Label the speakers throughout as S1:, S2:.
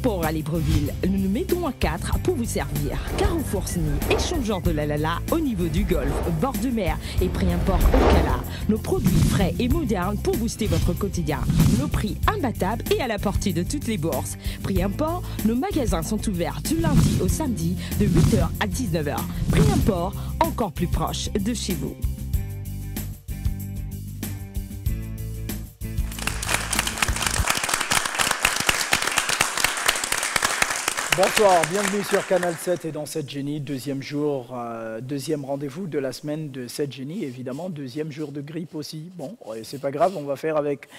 S1: Port à Libreville, nous nous mettons à 4 pour vous servir. Carrefour Sny, échangeur de la Lala au niveau du golfe, bord de mer et prix import au Cala. Nos produits frais et modernes pour booster votre quotidien. Nos prix imbattables et à la portée de toutes les bourses. Prix import, nos magasins sont ouverts du lundi au samedi de 8h à 19h. Prix import, encore plus proche de chez vous.
S2: Bonsoir, bienvenue sur Canal 7 et dans 7 Génie, deuxième jour, deuxième rendez-vous de la semaine de 7 Génie, évidemment, deuxième jour de grippe aussi. Bon, c'est pas grave, on va faire avec.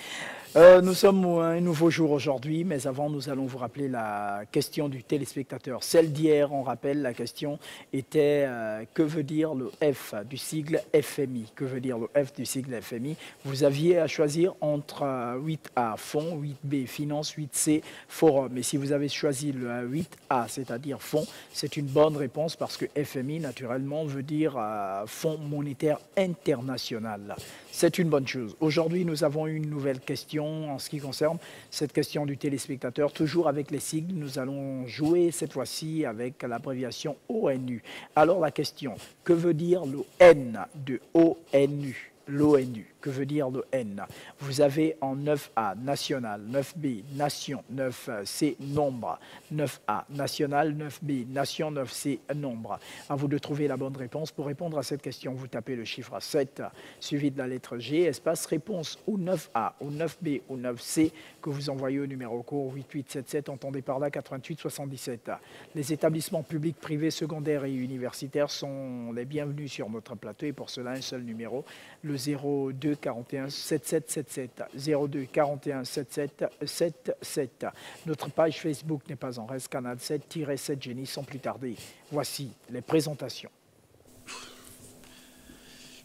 S2: Nous sommes un nouveau jour aujourd'hui, mais avant, nous allons vous rappeler la question du téléspectateur. Celle d'hier, on rappelle, la question était que veut dire le F du sigle FMI? Que veut dire le F du sigle FMI? Vous aviez à choisir entre 8A, fonds, 8B, finance, 8C, forum. Et si vous avez choisi le 8A, c'est-à-dire fonds, c'est une bonne réponse parce que FMI, naturellement, veut dire Fonds monétaire international. C'est une bonne chose. Aujourd'hui, nous avons une nouvelle question en ce qui concerne cette question du téléspectateur. Toujours avec les sigles, nous allons jouer cette fois-ci avec l'abréviation ONU. Alors la question, que veut dire le N de ONU? L'ONU, que veut dire le N? Vous avez en 9A, national, 9B, nation, 9C, nombre. 9A, national, 9B, nation, 9C, nombre. À vous de trouver la bonne réponse. Pour répondre à cette question, vous tapez le chiffre 7, suivi de la lettre G, espace réponse ou 9A, ou 9B, ou 9C, que vous envoyez au numéro court 8877, entendez par là 88 77. Les établissements publics, privés, secondaires et universitaires sont les bienvenus sur notre plateau et pour cela, un seul numéro, le 02 41 77 77 02 41 77 77. Notre page Facebook n'est pas en reste, Canal 7-7 Génie. Sans plus tarder, voici les présentations.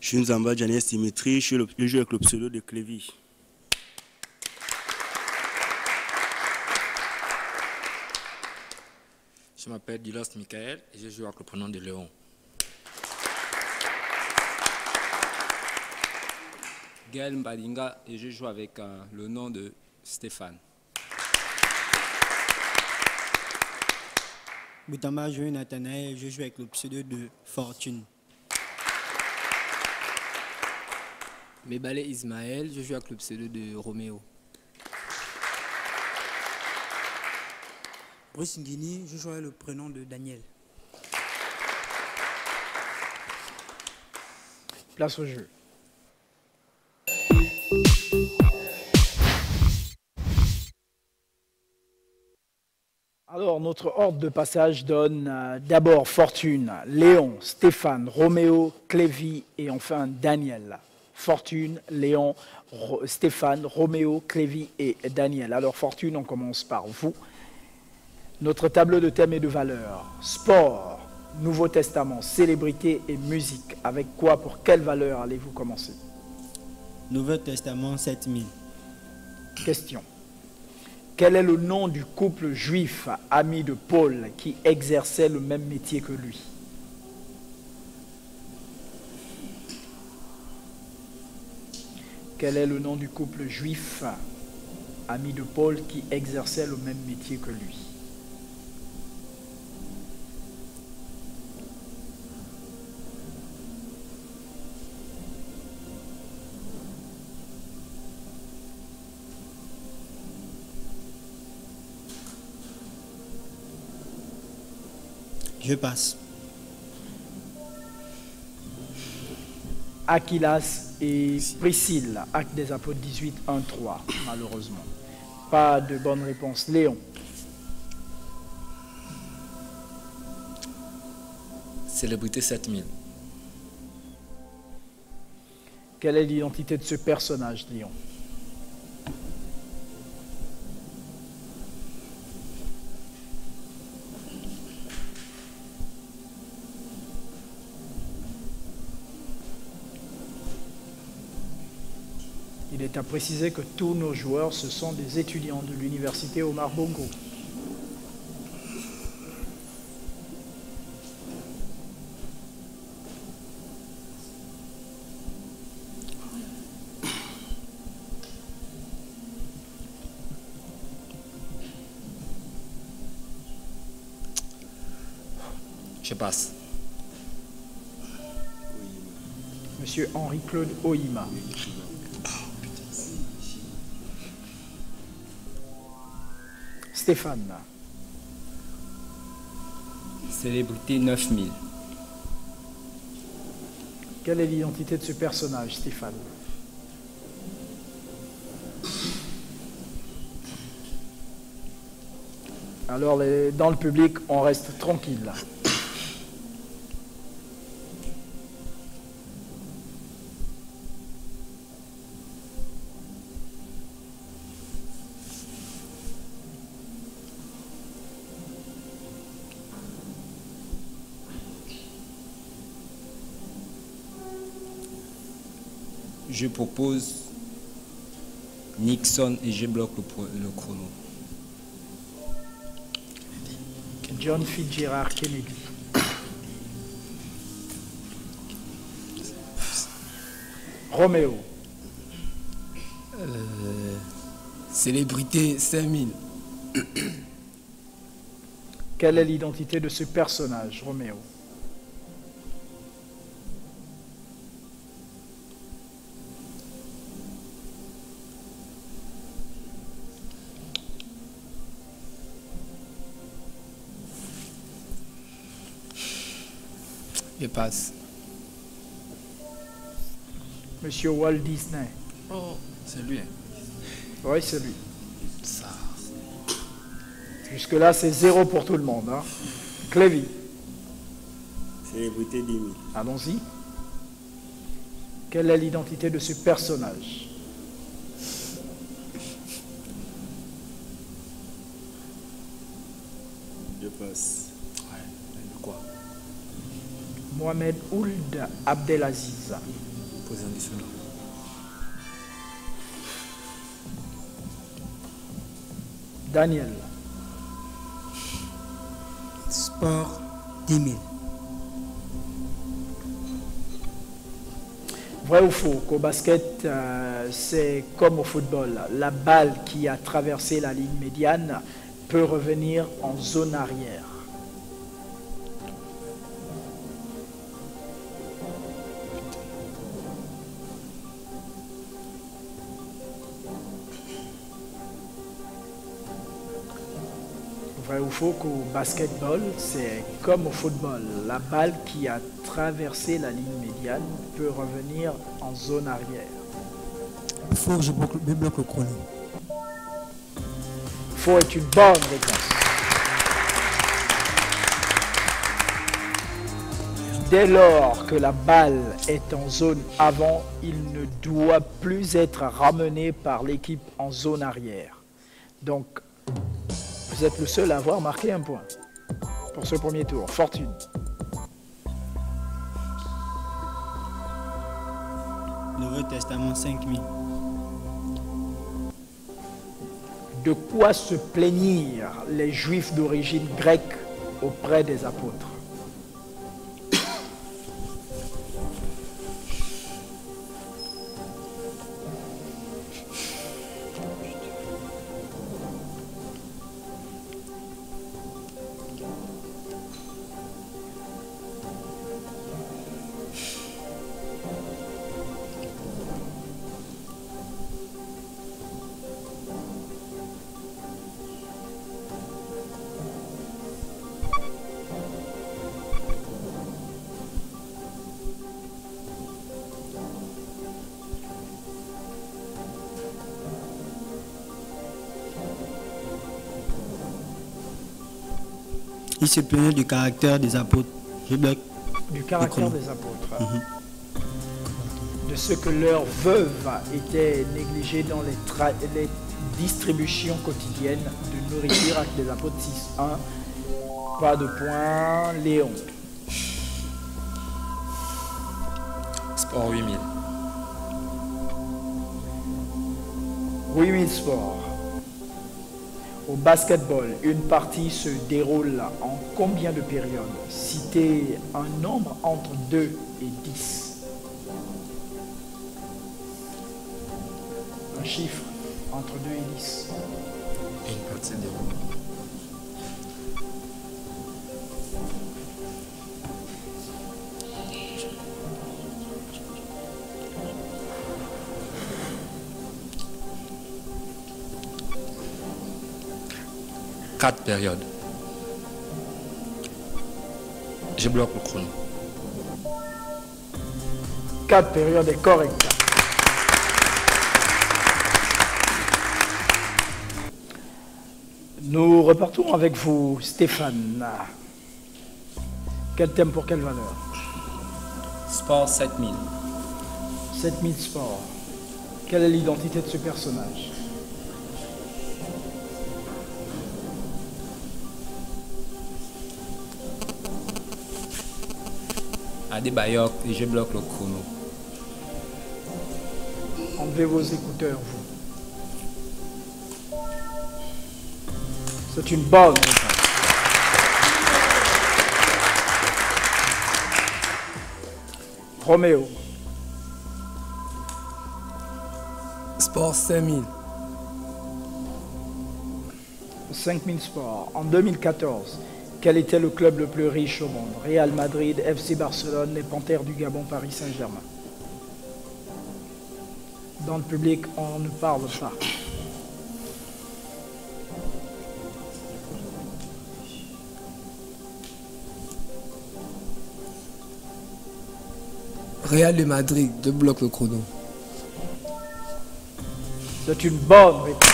S3: Je suis Nzamba Janice Dimitri, je joue avec le pseudo de Clévy.
S4: Je m'appelle Dilos Michael et je joue avec le prénom de Léon. Gaël Mbalinga et je joue avec le nom de Stéphane.
S5: Boutamba Joël Nathanaël et je joue avec le pseudo de Fortune.
S6: Mebalé Ismaël, je joue avec le pseudo de Roméo.
S7: Bruce Nguini, je joue avec le prénom de Daniel.
S2: Place au jeu. Alors, notre ordre de passage donne d'abord Fortune, Léon, Stéphane, Roméo, Clévy et enfin Daniel. Fortune, Léon, Stéphane, Roméo, Clévy et Daniel. Alors, Fortune, on commence par vous. Notre tableau de thèmes et de valeurs. Sport, Nouveau Testament, célébrité et musique. Avec quoi, pour quelle valeur allez-vous commencer?
S5: Nouveau Testament 7000.
S2: Question. Quel est le nom du couple juif ami de Paul qui exerçait le même métier que lui? Quel est le nom du couple juif ami de Paul qui exerçait le même métier que lui?
S5: Je passe.
S2: Aquilas et Priscille, Actes des Apôtres 18, 1, 3, malheureusement. Pas de bonne réponse. Léon.
S4: Célébrité 7000.
S2: Quelle est l'identité de ce personnage, Léon? Il est à préciser que tous nos joueurs, ce sont des étudiants de l'université Omar Bongo.
S4: Je passe.
S2: Monsieur Henri-Claude Oïma. Stéphane.
S4: Célébrité 9000.
S2: Quelle est l'identité de ce personnage, Stéphane? Alors, dans le public, on reste tranquille.
S4: Je propose Nixon et je bloque le chrono.
S2: John Fitzgerald Kennedy. Roméo.
S6: Célébrité 5000.
S2: Quelle est l'identité de ce personnage, Roméo?
S6: Je passe.
S2: Monsieur Walt Disney.
S8: Oh, c'est lui.
S2: Oui, c'est lui.
S8: Ça.
S2: Jusque-là, c'est 0 pour tout le monde. Hein. Clévy.
S3: Célébrité 10 000.
S2: Allons-y. Quelle est l'identité de ce personnage?
S3: Je passe.
S8: Ouais, quoi?
S2: Mohamed Ould Abdelaziz.
S8: Posez un dessous là.
S2: Daniel.
S7: Sport 10 000.
S2: Vrai ou faux qu'au basket, c'est comme au football. La balle qui a traversé la ligne médiane peut revenir en zone arrière. Vrai ou faux qu'au basketball, c'est comme au football. La balle qui a traversé la ligne médiane peut revenir en zone arrière.
S7: Faux, je bloque le chrono.
S2: Faux est une bonne réponse. Dès lors que la balle est en zone avant, il ne doit plus être ramené par l'équipe en zone arrière. Donc, vous êtes le seul à avoir marqué un point pour ce premier tour. Fortune.
S5: Nouveau Testament 5000.
S2: De quoi se plaignir les Juifs d'origine grecque auprès des apôtres?
S5: Il se plaignait du caractère des apôtres. Je bloque.
S2: Du caractère des apôtres. De ce que leurs veuves étaient négligées dans les distributions quotidiennes de nourriture avec les apôtres 6.1. Pas de point. Léon.
S8: Sport 8000.
S2: 8000 sports. Au basketball, une partie se déroule en combien de périodes? Citez un nombre entre 2 et 10. Un chiffre entre 2 et 10.
S8: Et une partie de roues. Quatre périodes. Je bloque le chrono.
S2: 4 périodes est correct. Nous repartons avec vous, Stéphane. Quel thème pour quelle valeur?
S4: Sport 7000.
S2: 7000 sports. Quelle est l'identité de ce personnage?
S4: Adebayor et je bloque le chrono.
S2: Enlevez vos écouteurs, vous. C'est une bonne réponse. Roméo.
S6: Sport 5000.
S2: 5000 sports. En 2014, quel était le club le plus riche au monde? Real Madrid, FC Barcelone, les Panthères du Gabon, Paris Saint-Germain. Dans le public, on ne parle pas.
S6: Real de Madrid, je bloque le chrono.
S2: C'est une bonne réponse.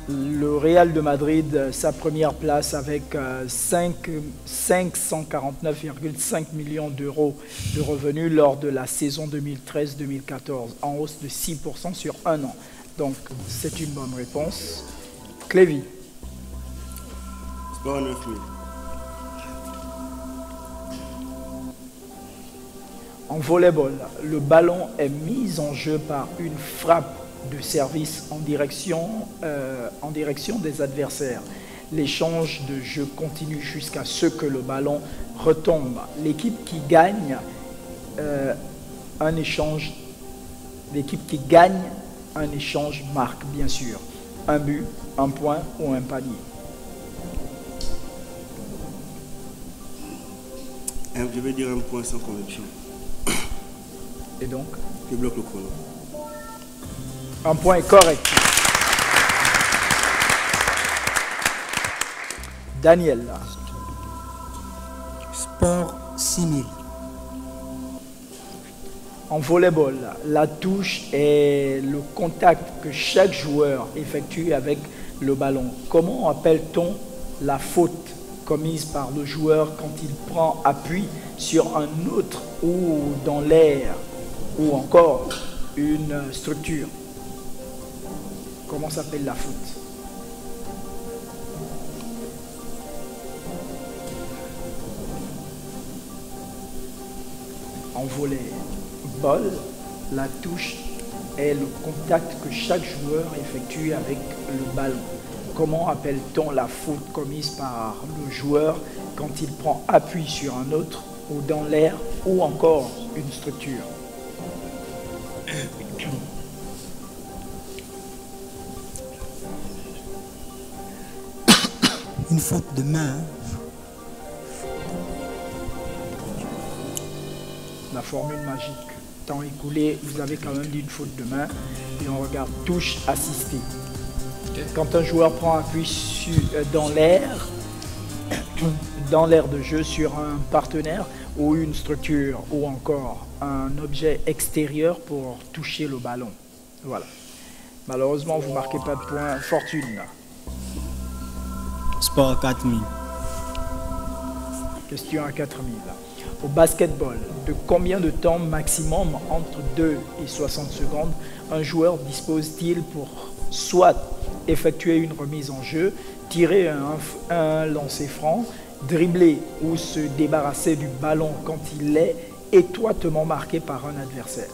S2: Le Real de Madrid, sa première place avec 549,5 millions d'euros de revenus lors de la saison 2013-2014, en hausse de 6% sur un an. Donc, c'est une bonne réponse. Clévy.
S3: Sport 9000.
S2: En volleyball, le ballon est mis en jeu par une frappe de service en direction des adversaires. L'échange de jeu continue jusqu'à ce que le ballon retombe. L'équipe qui gagne un échange marque, bien sûr, un but, un point ou un panier.
S3: Je vais dire un point sans conviction.
S2: Et donc,
S3: Je bloque le chrono.
S2: un point est correct. Daniel.
S7: Sport 6000.
S2: En volleyball, la touche est le contact que chaque joueur effectue avec le ballon. Comment appelle-t-on la faute commise par le joueur quand il prend appui sur un autre ou dans l'air ou encore une structure? Comment s'appelle la faute? En volleyball, la touche est le contact que chaque joueur effectue avec le ballon. Comment appelle-t-on la faute commise par le joueur quand il prend appui sur un autre ou dans l'air ou encore une structure?
S7: Une faute de main.
S2: La formule magique. Temps écoulé, vous avez quand même dit une faute de main. Et on regarde touche assistée. Quand un joueur prend appui dans l'air de jeu sur un partenaire ou une structure ou encore un objet extérieur pour toucher le ballon. Voilà. Malheureusement, vous ne marquez pas de point. Fortune.
S5: Sport 4000.
S2: Question à 4000. Au basketball, de combien de temps maximum entre 2 et 60 secondes un joueur dispose-t-il pour soit effectuer une remise en jeu, tirer un lancer franc, dribbler ou se débarrasser du ballon quand il est étroitement marqué par un adversaire.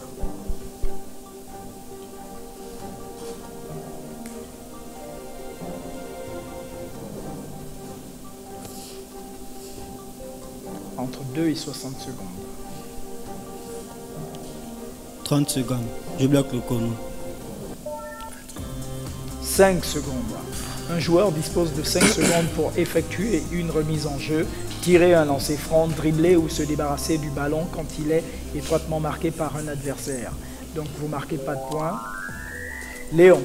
S2: Entre 2 et 60 secondes.
S5: 30 secondes. Je bloque le chrono.
S2: 5 secondes. Un joueur dispose de 5 secondes pour effectuer une remise en jeu, tirer un lancer franc, dribbler ou se débarrasser du ballon quand il est étroitement marqué par un adversaire. Donc vous ne marquez pas de points. Léon.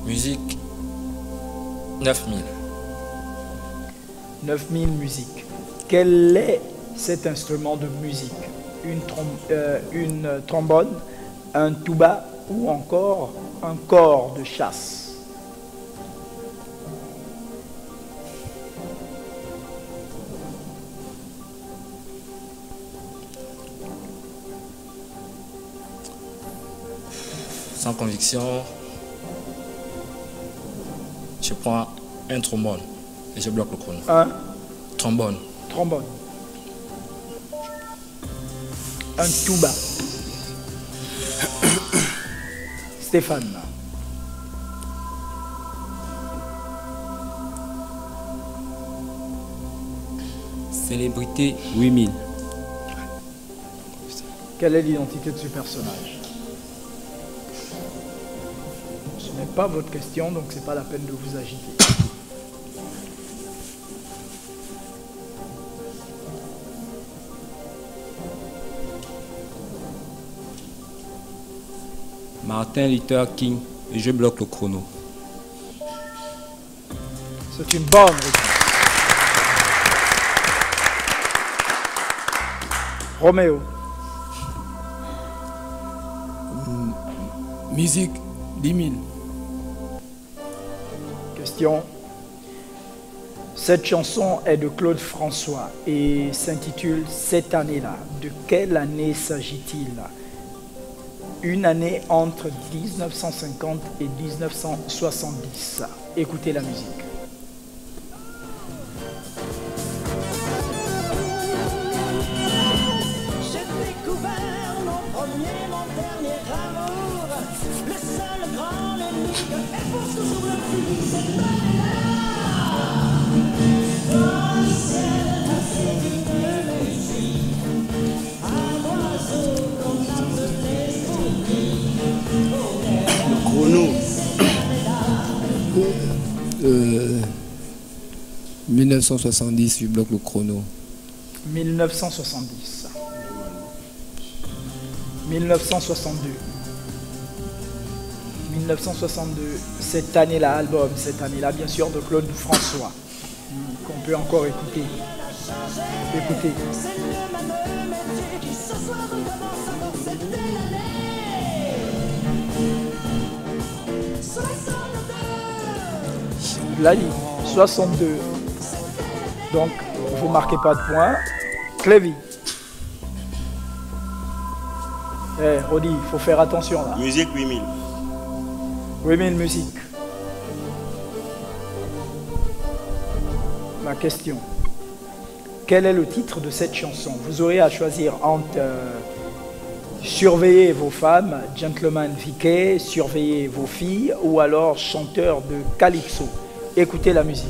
S8: Musique 9000.
S2: 9000 musiques. Quel est cet instrument de musique? Une trombone, un tuba ou encore un cor de chasse?
S8: Sans conviction, je prends un trombone et je bloque le chrono.
S2: Un
S8: Trombone.
S2: trombone. Un tuba. Stéphane.
S4: Célébrité 8000.
S2: Quelle est l'identité de ce personnage? Ce n'est pas votre question, donc c'est pas la peine de vous agiter.
S4: Martin Luther King et je bloque le chrono.
S2: C'est une bonne réponse. Roméo.
S6: Musique 10 000.
S2: Question. Cette chanson est de Claude François et s'intitule « Cette année-là ». De quelle année s'agit-il? Une année entre 1950 et 1970. Écoutez la musique.
S9: J'ai découvert mon premier, mon dernier amour, le seul grand, l'unique, et pour toujours le plus, cette année-là. Dans le ciel, assez vite le ici, un oiseau qu'on appelait
S3: Le chrono.
S6: 1970, je bloque le chrono.
S2: 1970. 1962. 1962. Cette année-là, album, cette année-là, bien sûr, de Claude François, qu'on peut encore écouter. Écoutez.
S9: C'est le même métier qui ce soir recommence à danser dès l'année 62.
S2: Lali, 62. Donc, vous ne marquez pas de points. Clévy. Rodi, il faut faire attention là.
S3: Musique 8000.
S2: 8000 musiques. Ma question. Quel est le titre de cette chanson? Vous aurez à choisir entre Surveiller vos femmes, Gentleman Viquet, Surveiller vos filles ou alors Chanteur de Calypso. Écoutez la musique.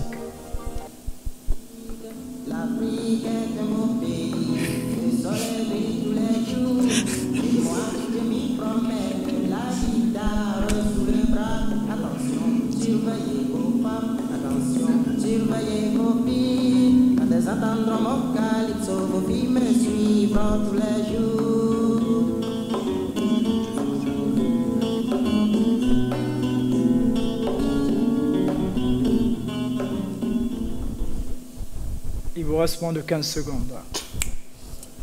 S9: L'Afrique est mon pays, le soleil brille tous les jours. Et moi je m'y promets, la guitare sous le bras. Attention, surveillez vos femmes, attention, surveillez vos filles. Quand elles entendront mon calypso, vos filles me suivront tous les jours.
S2: Il vous reste moins de 15 secondes.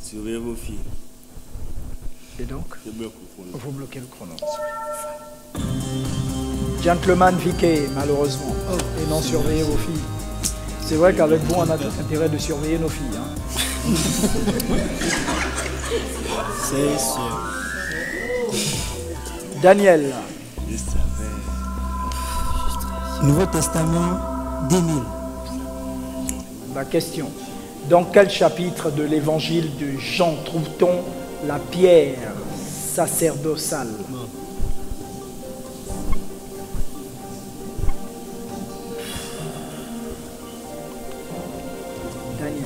S3: Surveillez vos filles.
S2: Et donc,
S3: Je bloque le chrono.
S2: vous bloquez le chrono. Gentleman Viquet, malheureusement. Et non surveiller vos filles. C'est vrai qu'avec vous, on a tout intérêt de surveiller nos filles. Hein.
S5: C'est sûr.
S2: Daniel.
S3: Je savais.
S7: Nouveau Testament, 10 000.
S2: La question. Dans quel chapitre de l'évangile de Jean trouve-t-on la pierre sacerdotale? Daniel.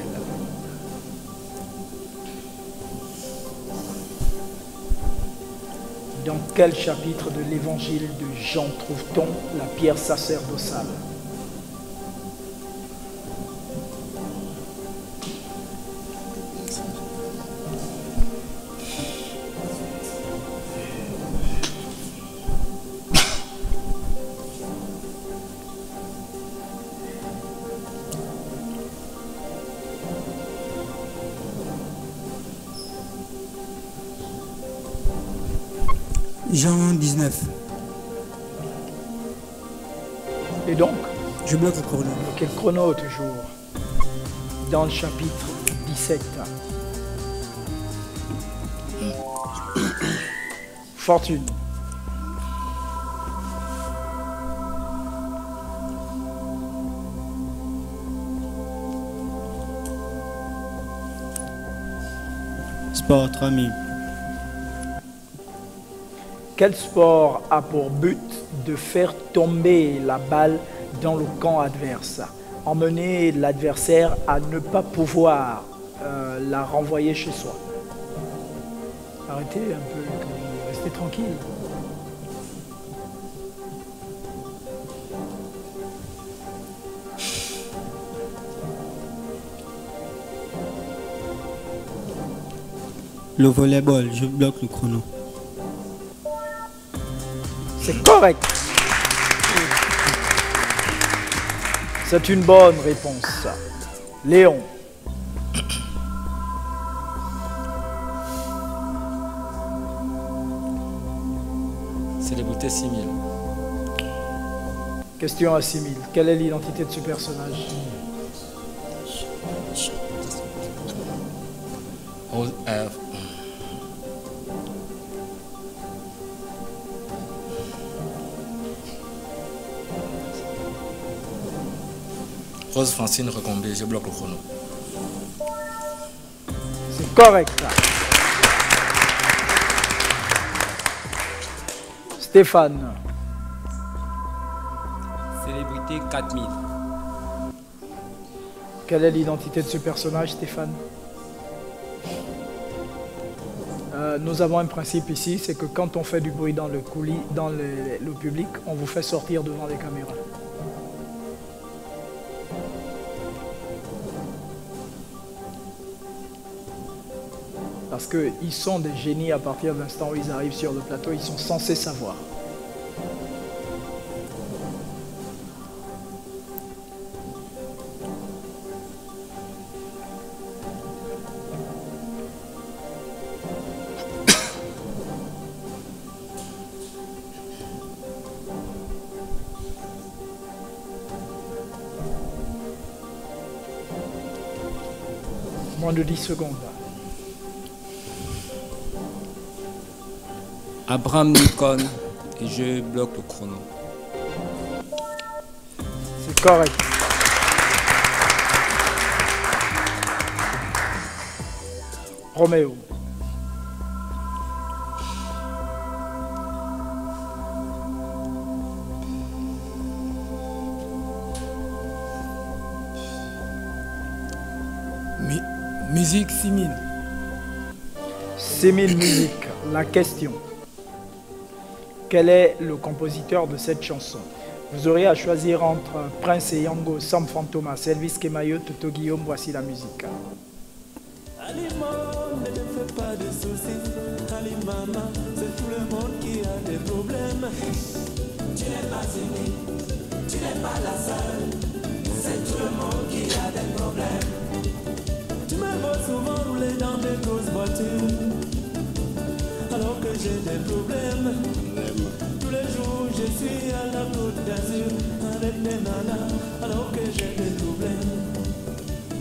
S2: Dans quel chapitre de l'évangile de Jean trouve-t-on la pierre sacerdotale?
S7: Jean 19.
S2: Et donc,
S7: Je bloque le chrono.
S2: quel chrono toujours? Dans le chapitre 17. Fortune.
S5: Sport 3000.
S2: Quel sport a pour but de faire tomber la balle dans le camp adverse, emmener l'adversaire à ne pas pouvoir la renvoyer chez soi? Arrêtez un peu, restez tranquille.
S5: Le volleyball, je bloque le chrono.
S2: C'est correct. C'est une bonne réponse. Léon.
S8: Célébrité 6000.
S2: Question à 6000. Quelle est l'identité de ce personnage?
S8: Rose, Rose Francine Recombé, je bloque le chrono.
S2: C'est correct. Stéphane.
S4: Célébrité 4000.
S2: Quelle est l'identité de ce personnage, Stéphane? Nous avons un principe ici, c'est que quand on fait du bruit dans le public, on vous fait sortir devant les caméras. Parce qu'ils sont des génies à partir de l'instant où ils arrivent sur le plateau, ils sont censés savoir. Moins de 10 secondes.
S4: Abraham Lincoln et je bloque le chrono.
S2: C'est correct. Roméo.
S6: Musique 6000.
S2: 6000 musiques. La question. Quel est le compositeur de cette chanson? Vous aurez à choisir entre Prince et Yango, Sam Fantoma, Elvis Kemayo, Toto Guillaume. Voici la musique.
S9: Alima, ne te fais pas de soucis. Alimama, c'est tout le monde qui a des problèmes. Tu n'es pas aimé, tu n'es pas la seule. C'est tout le monde qui a des problèmes. Tu me vois souvent rouler dans des grosses voitures, alors que j'ai des problèmes. Tous les jours je suis à la Côte d'Azur avec mes nanas, alors que j'ai des problèmes.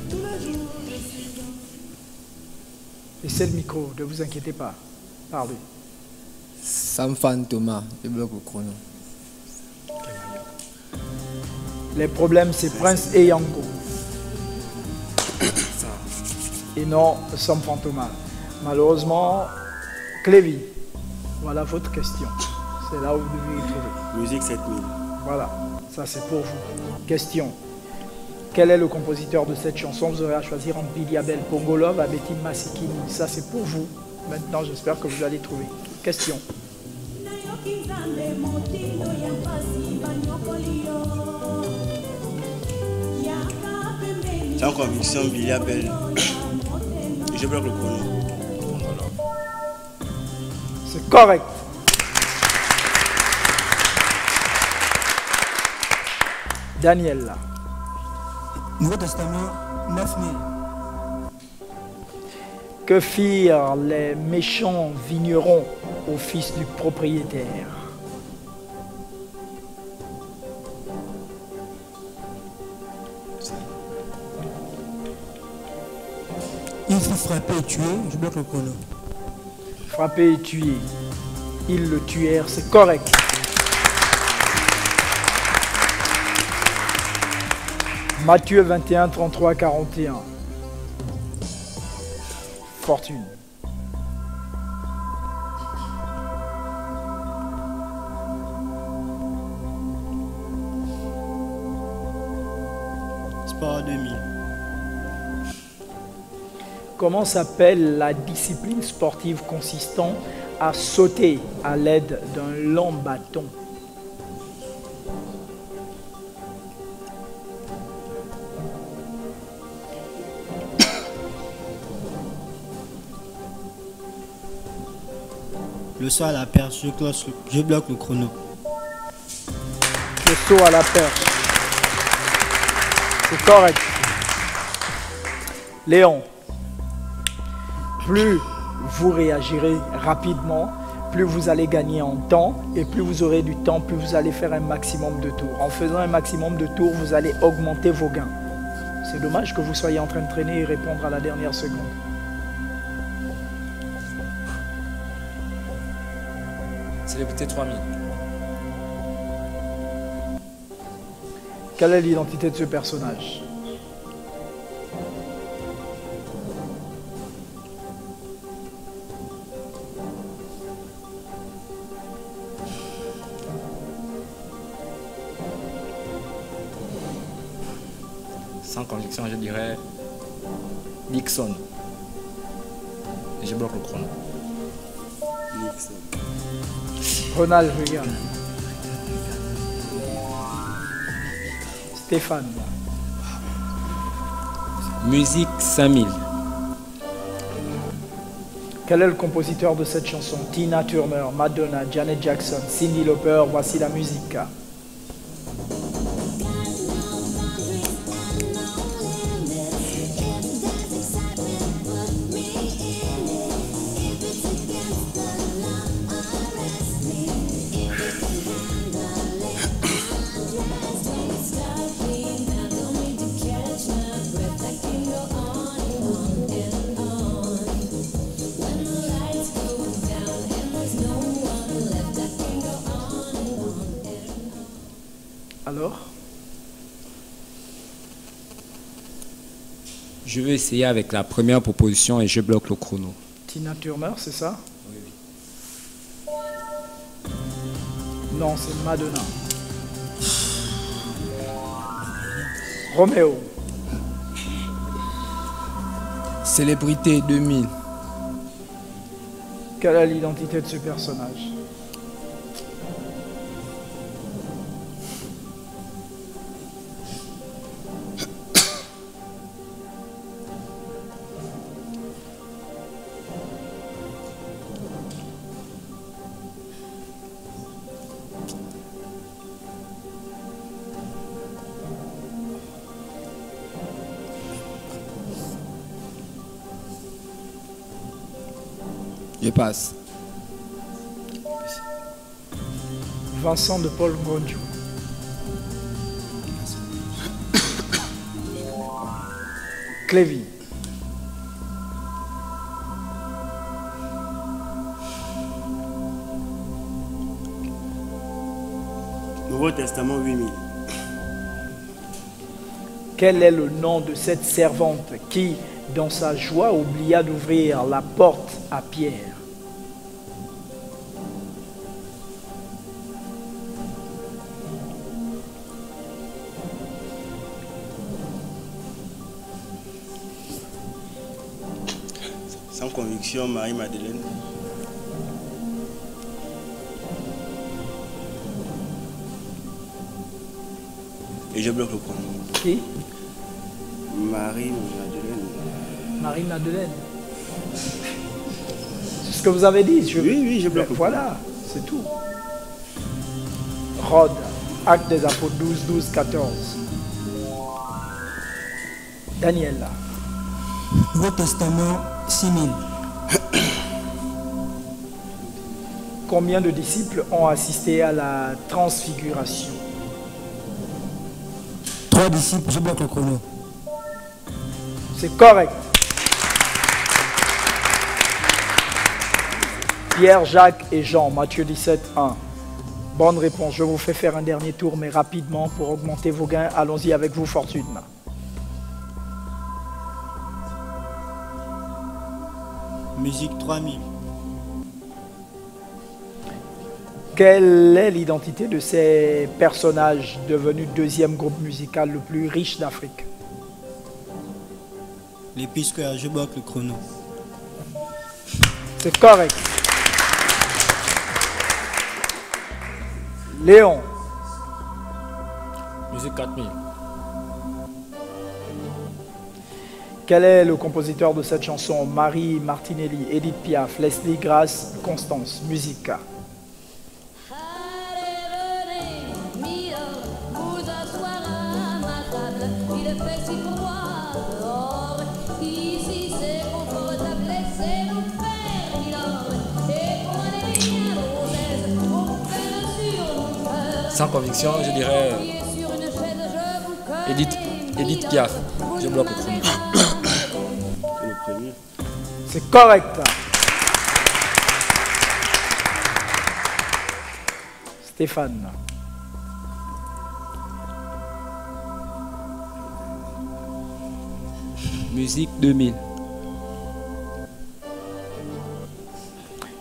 S9: Tous les jours je suis dans...
S2: Laissez le micro, ne vous inquiétez pas. Parlez.
S6: Sam Fan Thomas, je bloque le chrono.
S2: Les problèmes, c'est Prince et Yango. Et non, Sam Fantomas. Malheureusement, Clévy, voilà votre question. C'est là où vous devez y trouver.
S3: Musique 7000.
S2: Voilà, ça c'est pour vous. Question. Quel est le compositeur de cette chanson? Vous aurez à choisir entre Billy Abel, Pongolov, Abeti Masikini. Ça c'est pour vous. Maintenant, j'espère que vous allez trouver. Question.
S3: C'est en conviction, Billy Abel. Je bloque le chrono.
S2: C'est correct. Daniel, là.
S7: Nouveau Testament, 9000.
S2: Que firent les méchants vignerons au fils du propriétaire?
S7: Il fut frappé et tué, je bloque le chrono.
S2: Frappé et tué. Ils le tuèrent, c'est correct. Matthieu 21, 33, 41. Fortune.
S5: Sport 2000.
S2: Comment s'appelle la discipline sportive consistant à sauter à l'aide d'un long bâton?
S5: Le saut à la perche, je bloque le chrono.
S2: Le saut à la perche. C'est correct. Léon, plus vous réagirez rapidement, plus vous allez gagner en temps, et plus vous aurez du temps, plus vous allez faire un maximum de tours. En faisant un maximum de tours, vous allez augmenter vos gains. C'est dommage que vous soyez en train de traîner et répondre à la dernière seconde.
S8: Célébrité 3000.
S2: Quelle est l'identité de ce personnage?
S8: Sans conviction, je dirais Nixon. Et je bloque le chrono.
S3: Nixon.
S2: Ronald Reagan. Stéphane.
S4: Musique 5000.
S2: Quel est le compositeur de cette chanson? Tina Turner, Madonna, Janet Jackson, Cyndi Lauper. Voici la musique. Alors?
S4: Je vais essayer avec la première proposition et je bloque le chrono.
S2: Tina Turner, c'est ça? Non, c'est Madonna. Roméo.
S6: Célébrité 2000.
S2: Quelle est l'identité de ce personnage?
S6: Je passe.
S2: Vincent de Paul Ngonjo. Clévy.
S3: Nouveau Testament 8000.
S2: Quel est le nom de cette servante qui, dans sa joie, oublia d'ouvrir la porte à Pierre?
S3: Sans conviction, Marie-Madeleine. Et je bloque le chrono.
S2: Qui?
S3: Marie-Madeleine.
S2: Marie-Madeleine. C'est ce que vous avez dit.
S3: Oui, je bloque le
S2: Voilà, c'est tout. Rhodes, Actes des Apôtres 12, 12, 14. Daniel.
S7: Nouveau Testament, 6000.
S2: Combien de disciples ont assisté à la transfiguration?
S7: 3 disciples, je bloque le chrono.
S2: C'est correct. Pierre, Jacques et Jean, Matthieu 17, 1. Bonne réponse. Je vous fais faire un dernier tour, mais rapidement pour augmenter vos gains. Allons-y avec vous, Fortune.
S5: Musique 3000.
S2: Quelle est l'identité de ces personnages devenus deuxième groupe musical le plus riche d'Afrique?
S5: Les P-Square, je bloque le chrono.
S2: C'est correct. Léon.
S8: Musique 4000.
S2: Quel est le compositeur de cette chanson? Marie Martinelli, Edith Piaf, Leslie Grace, Constance. Musique.
S8: Sans conviction, je dirais Edith Piaf. Je bloque le chrono.
S3: C'est le premier.
S2: C'est correct. Stéphane.
S4: Musique 2000.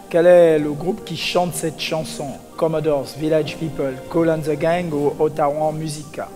S2: Quel est le groupe qui chante cette chanson? Commodores, Village People, Kool and the Gang ou Ottawa Musica?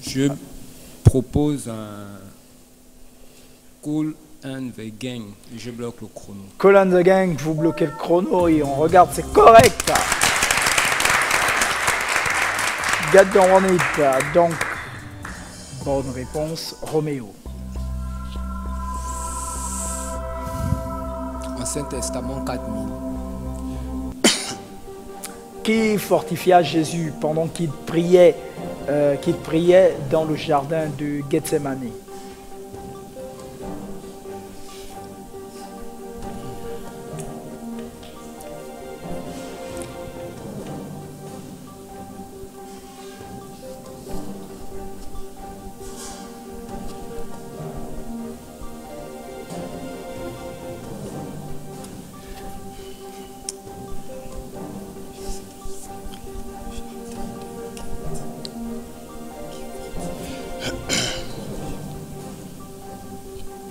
S4: Je propose un Kool and the Gang. Je bloque le chrono.
S2: Kool and the Gang, vous bloquez le chrono et on regarde, c'est correct. Get on it. Donc, bonne réponse, Roméo.
S6: Ancien Testament 4000.
S2: Qui fortifia Jésus pendant qu'il priait dans le jardin de Gethsemane?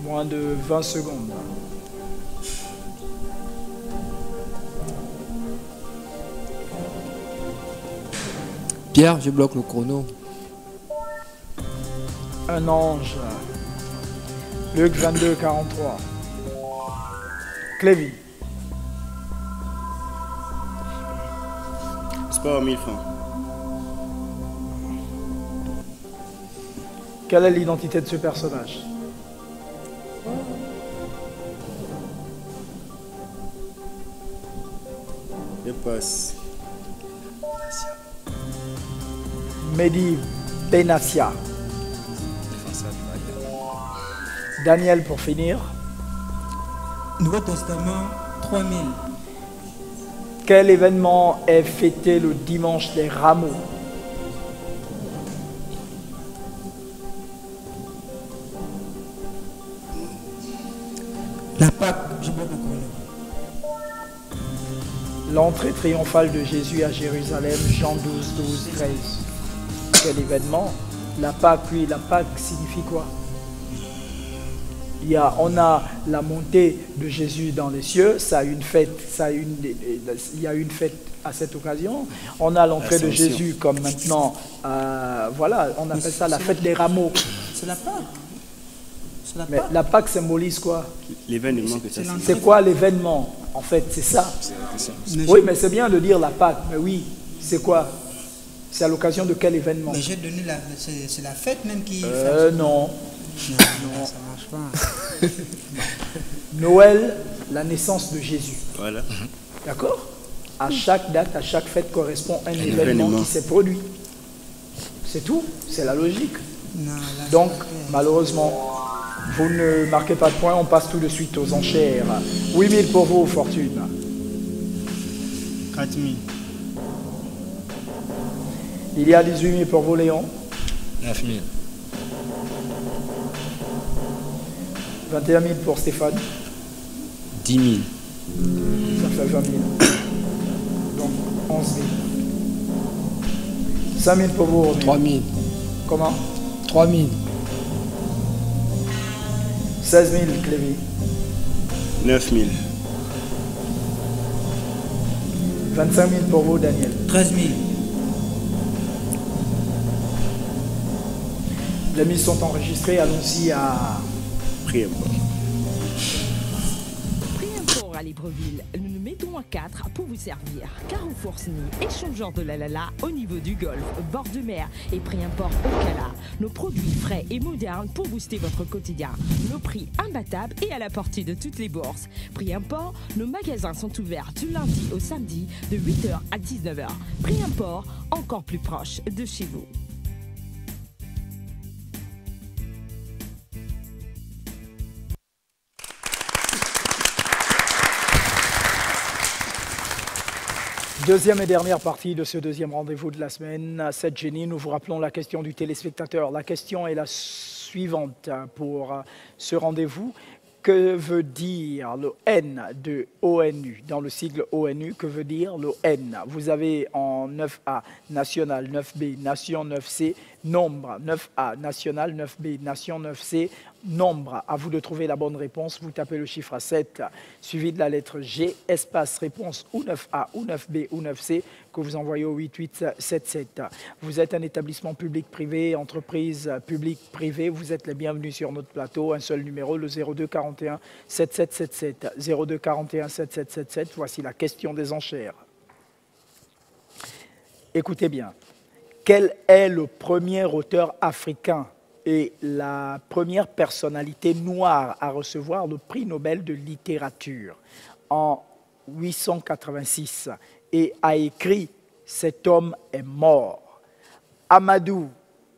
S2: Moins de 20 secondes.
S6: Pierre, je bloque le chrono.
S2: Un ange. Luc 22, 43. Clévy.
S3: Sport 1000 francs.
S2: Quelle est l'identité de ce personnage?
S3: Je passe.
S2: Mehdi Benassia. Daniel, pour finir.
S7: Nouveau Testament, 3000.
S2: Quel événement est fêté le dimanche des Rameaux?
S7: La Pâque, je bloque le chrono.
S2: L'entrée triomphale de Jésus à Jérusalem, Jean 12, 12, 13. Quel événement? La Pâque, oui, la Pâque signifie quoi? On a la montée de Jésus dans les cieux, ça a une fête, il y a une fête à cette occasion. On a l'entrée de Jésus comme maintenant, voilà, on appelle ça la fête des rameaux.
S7: C'est la Pâque.
S2: Mais la Pâque symbolise quoi?
S3: L'événement que ça signifie.
S2: C'est quoi l'événement? En fait, c'est ça. Oui, mais c'est bien de dire la Pâque, mais oui, c'est quoi? C'est à l'occasion de quel événement?
S7: Mais j'ai donné c'est la fête même qui...
S2: Non.
S7: Non, ça marche pas.
S2: Noël, la naissance de Jésus.
S3: Voilà.
S2: D'accord? À chaque date, à chaque fête correspond un événement qui s'est produit. C'est tout, c'est la logique.
S7: Non, là,
S2: Donc, malheureusement, vous ne marquez pas de points, on passe tout de suite aux enchères. 8000 pour vous, Fortune.
S5: 4000.
S2: Il y a 18 000 pour vous, Léon.
S8: 9 000.
S2: 21 000 pour Stéphane.
S4: 10 000.
S2: Ça fait 20 000. Donc, 11 000. 5 000 pour vous, Roméo.
S6: 3 000.
S2: Comment?
S6: 3 000.
S2: 16 000, Clévy.
S3: 9 000.
S2: 25 000 pour vous, Daniel.
S7: 13 000.
S2: Les mises sont enregistrées, allons-y à...
S3: Priez.
S1: Priez-en à Libreville, nous nous mettons à 4 pour vous servir. Carrefour Sny, échangeur de la Lala au niveau du golfe, bord de mer et prix import au Cala. Nos produits frais et modernes pour booster votre quotidien. Nos prix imbattables et à la portée de toutes les bourses. Prix import, nos magasins sont ouverts du lundi au samedi de 8h à 19h. Prix import, encore plus proche de chez vous.
S2: Deuxième et dernière partie de ce deuxième rendez-vous de la semaine. 7 Génie, nous vous rappelons la question du téléspectateur. La question est la suivante pour ce rendez-vous. Que veut dire le N de ONU? Dans le sigle ONU, que veut dire le N? Vous avez en 9A national, 9B nation, 9C nombre. 9A national, 9B nation, 9C nombre. À vous de trouver la bonne réponse. Vous tapez le chiffre 7 suivi de la lettre G, espace réponse ou 9A ou 9B ou 9C que vous envoyez au 8877. Vous êtes un établissement public-privé, entreprise publique-privée. Vous êtes les bienvenus sur notre plateau. Un seul numéro, le 02 41 7777. 02 41 7777. Voici la question des enchères. Écoutez bien. Quel est le premier auteur africain et la première personnalité noire à recevoir le prix Nobel de littérature en 886 et a écrit « Cet homme est mort ». Amadou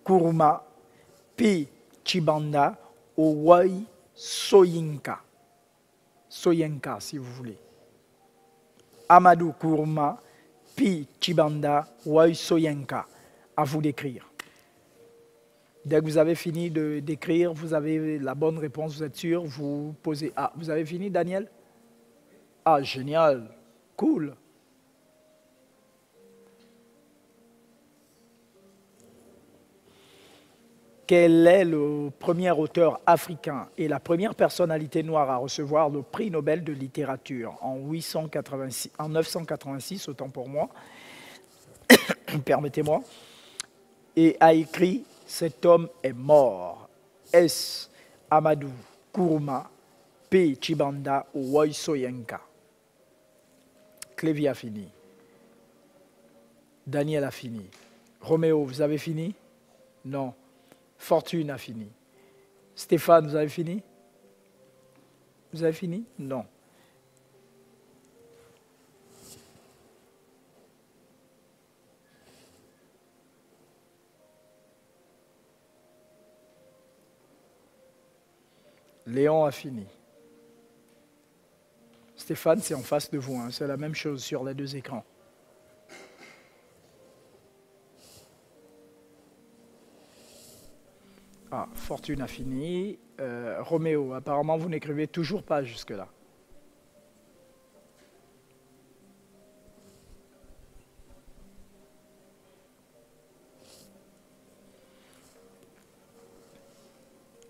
S2: Kourouma, Pi Chibanda ou Wai Soyinka. Soyinka, si vous voulez. Amadou Kourouma, Pi Chibanda, Wai Soyinka. À vous d'écrire. Dès que vous avez fini d'écrire, vous avez la bonne réponse, vous êtes sûr, vous posez... Ah, vous avez fini, Daniel? Ah, génial, cool. Quel est le premier auteur africain et la première personnalité noire à recevoir le prix Nobel de littérature en 986, autant pour moi, permettez-moi, et a écrit « Cet homme est mort ». S. Amadou Kourouma, P. Chibanda ou Wai Soyinka. Clévy a fini. Daniel a fini. Roméo, vous avez fini? Non. Fortune a fini. Stéphane, vous avez fini? Vous avez fini? Non. Léon a fini. Stéphane, c'est en face de vous, hein. C'est la même chose sur les deux écrans. Ah, Fortune a fini. Roméo, apparemment vous n'écrivez toujours pas jusque-là.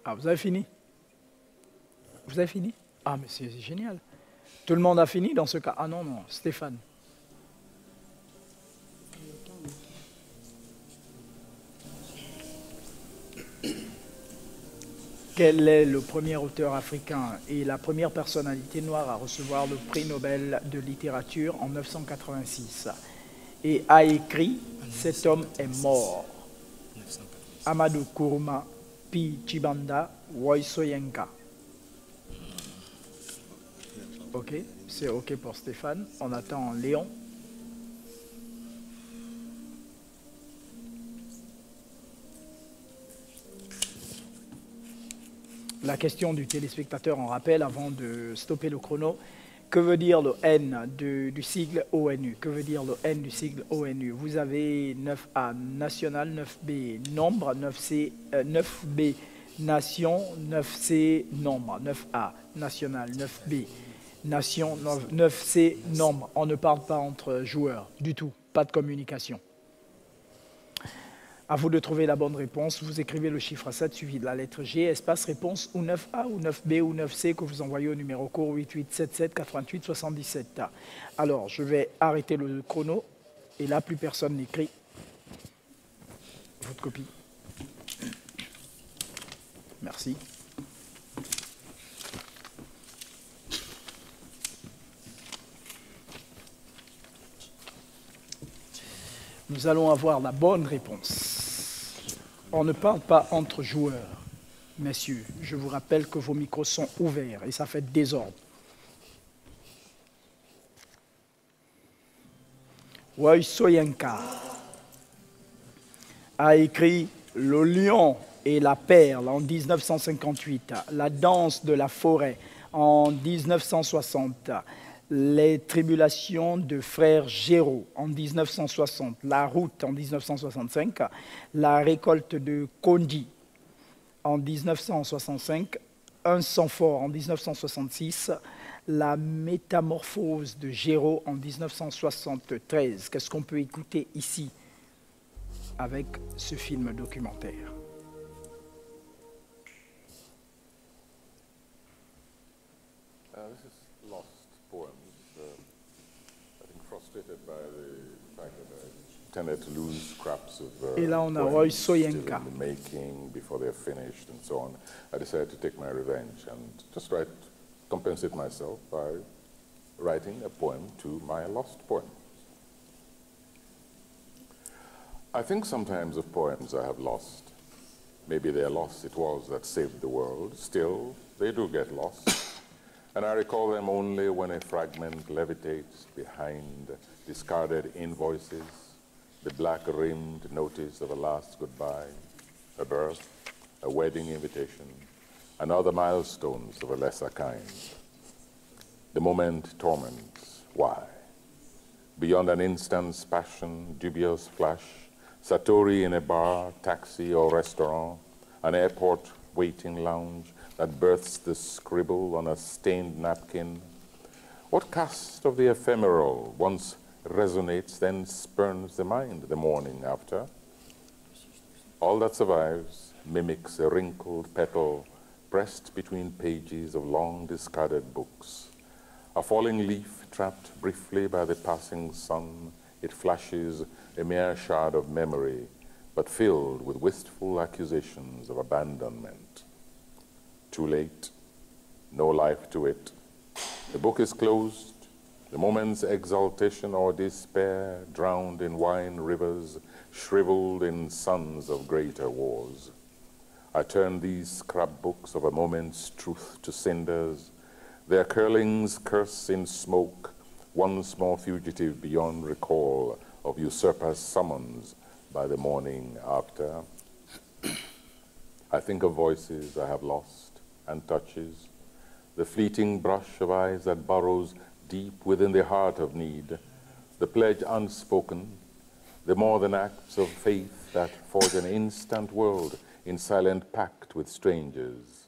S2: Ah, vous avez fini? Vous avez fini? Ah, mais c'est génial. Tout le monde a fini dans ce cas? Ah non, non, Stéphane. Quel est le premier auteur africain et la première personnalité noire à recevoir le prix Nobel de littérature en 1986 et a écrit « Cet homme est mort ». Amadou Kourouma, Pi Chibanda, Roy Soyinka. Ok, c'est ok pour Stéphane. On attend Léon. La question du téléspectateur en rappel avant de stopper le chrono. Que veut dire le N du sigle ONU? Que veut dire le N du sigle ONU? Vous avez 9A national, 9B nombre, 9B nation, 9C nombre, 9A national, 9B nation, 9C nombre. On ne parle pas entre joueurs du tout, pas de communication. À vous de trouver la bonne réponse. Vous écrivez le chiffre 7 suivi de la lettre G, espace réponse ou 9A ou 9B ou 9C que vous envoyez au numéro court 8877 88 77. Alors, je vais arrêter le chrono et là, plus personne n'écrit. Votre copie. Merci. Nous allons avoir la bonne réponse. On ne parle pas entre joueurs, messieurs. Je vous rappelle que vos micros sont ouverts et ça fait désordre. Roy Soyinka a écrit Le lion et la perle en 1958, La danse de la forêt en 1960, Les tribulations de frère Géraud en 1960, La route en 1965, La récolte de Kondi en 1965, Un sang fort en 1966, La métamorphose de Géraud en 1973. Qu'est-ce qu'on peut écouter ici avec ce film documentaire? Et là, on a Roy Soyinka.
S10: Before they're finished and so on, I decided to take my revenge and just compensate myself by writing a poem to my lost poem. I think sometimes of poems I have lost. Maybe their loss it was that saved the world. Still, they do get lost. And I recall them only when a fragment levitates behind discarded invoices, the black-rimmed notice of a last goodbye, a birth, a wedding invitation, and other milestones of a lesser kind. The moment torments. Why? Beyond an instant's passion, dubious flash, Satori in a bar, taxi, or restaurant, an airport waiting lounge that births the scribble on a stained napkin. What cast of the ephemeral once resonates, then spurns the mind the morning after? All that survives mimics a wrinkled petal pressed between pages of long discarded books. A falling leaf trapped briefly by the passing sun, it flashes a mere shard of memory, but filled with wistful accusations of abandonment. Too late, no life to it. The book is closed, the moment's exaltation or despair drowned in wine rivers, shriveled in suns of greater wars. I turn these scrapbooks of a moment's truth to cinders, their curlings curse in smoke, one small fugitive beyond recall of usurper's summons by the morning after. I think of voices I have lost and touches, the fleeting brush of eyes that burrows deep within the heart of need, the pledge unspoken, the more than acts of faith that forge an instant world in silent pact with strangers,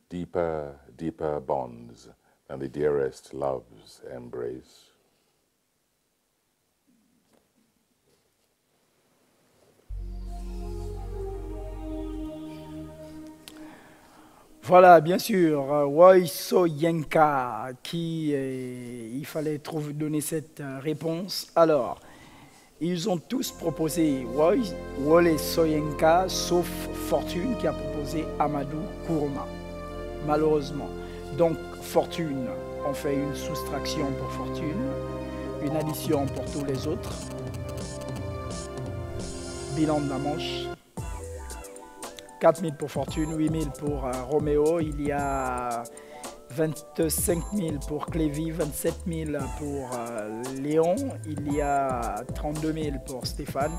S10: deeper, deeper bonds than the dearest love's embrace.
S2: Voilà, bien sûr, Woi Soyinka, il fallait donner cette réponse. Alors, ils ont tous proposé Wole Soyinka, sauf Fortune qui a proposé Amadou Kourouma, malheureusement. Donc, Fortune, on fait une soustraction pour Fortune, une addition pour tous les autres. Bilan de la manche. 4 000 pour Fortune, 8 000 pour Roméo, il y a 25 000 pour Clévy, 27 000 pour Léon, il y a 32 000 pour Stéphane,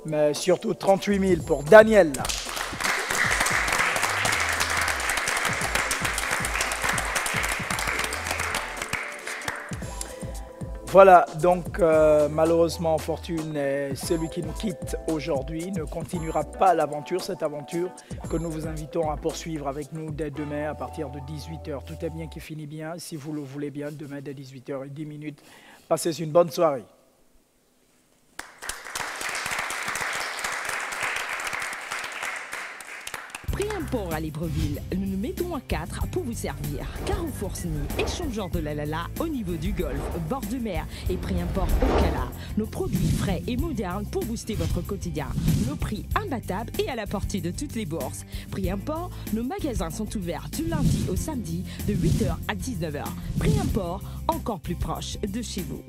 S2: mais surtout 38 000 pour Daniel. Voilà, donc malheureusement Fortune, celui qui nous quitte aujourd'hui, ne continuera pas l'aventure, cette aventure que nous vous invitons à poursuivre avec nous dès demain à partir de 18h. Tout est bien qui finit bien, si vous le voulez bien, demain dès 18h10. Passez une bonne soirée.
S1: Prix import à Libreville, nous nous mettons à 4 pour vous servir. Carrefour Sny, échangeur de la Lala au niveau du golfe, bord de mer et prix import au Cala. Nos produits frais et modernes pour booster votre quotidien. Nos prix imbattables et à la portée de toutes les bourses. Prix import, nos magasins sont ouverts du lundi au samedi de 8h à 19h. Prix import, encore plus proche de chez vous.